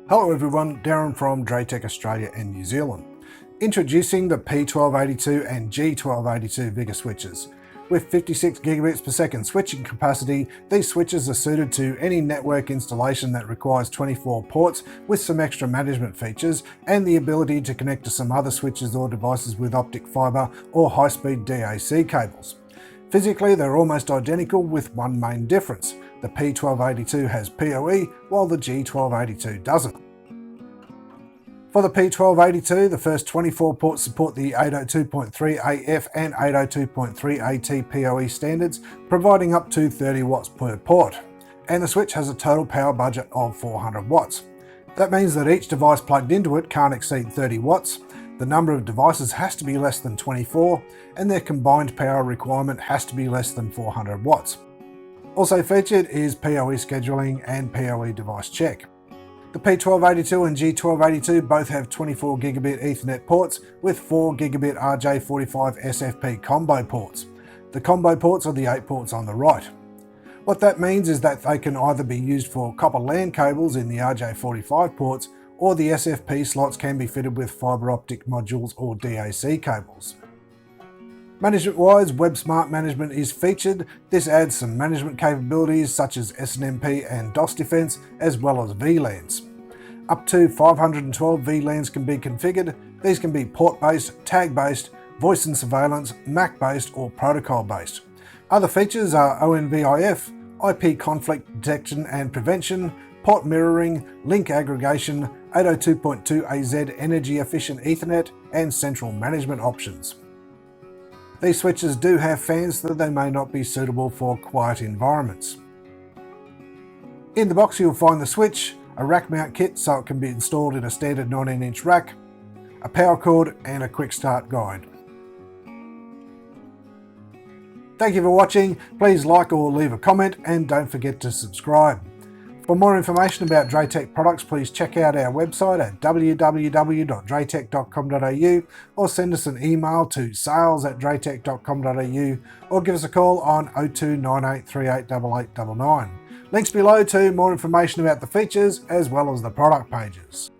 Hello everyone, Darren from DrayTek Australia and New Zealand. Introducing the P1282 and G1282 VigorSwitches. With 56 gigabits per second switching capacity, these switches are suited to any network installation that requires 24 ports with some extra management features and the ability to connect to some other switches or devices with optic fibre or high-speed DAC cables. Physically, they're almost identical with one main difference. The P1282 has PoE while the G1282 doesn't. For the P1282, the first 24 ports support the 802.3 AF and 802.3 AT PoE standards, providing up to 30 watts per port. And the switch has a total power budget of 400 watts. That means that each device plugged into it can't exceed 30 watts, the number of devices has to be less than 24, and their combined power requirement has to be less than 400 watts. Also featured is PoE scheduling and PoE device check. The P1282 and G1282 both have 24 gigabit Ethernet ports with 4 gigabit RJ45 SFP combo ports. The combo ports are the 8 ports on the right. What that means is that they can either be used for copper LAN cables in the RJ45 ports, or the SFP slots can be fitted with fibre optic modules or DAC cables. Management-wise, Web Smart Management is featured. This adds some management capabilities such as SNMP and DOS defense, as well as VLANs. Up to 512 VLANs can be configured. These can be port-based, tag-based, voice and surveillance, MAC-based or protocol-based. Other features are ONVIF, IP conflict detection and prevention, port mirroring, link aggregation, 802.2 AZ energy efficient Ethernet, and central management options. These switches do have fans, though they may not be suitable for quiet environments. In the box you'll find the switch, a rack mount kit so it can be installed in a standard 19-inch rack, a power cord and a quick start guide. Thank you for watching. Please like or leave a comment and don't forget to subscribe. For more information about DrayTek products, please check out our website at www.draytek.com.au or send us an email to sales@draytek.com.au or give us a call on 0298388899. Links below to more information about the features as well as the product pages.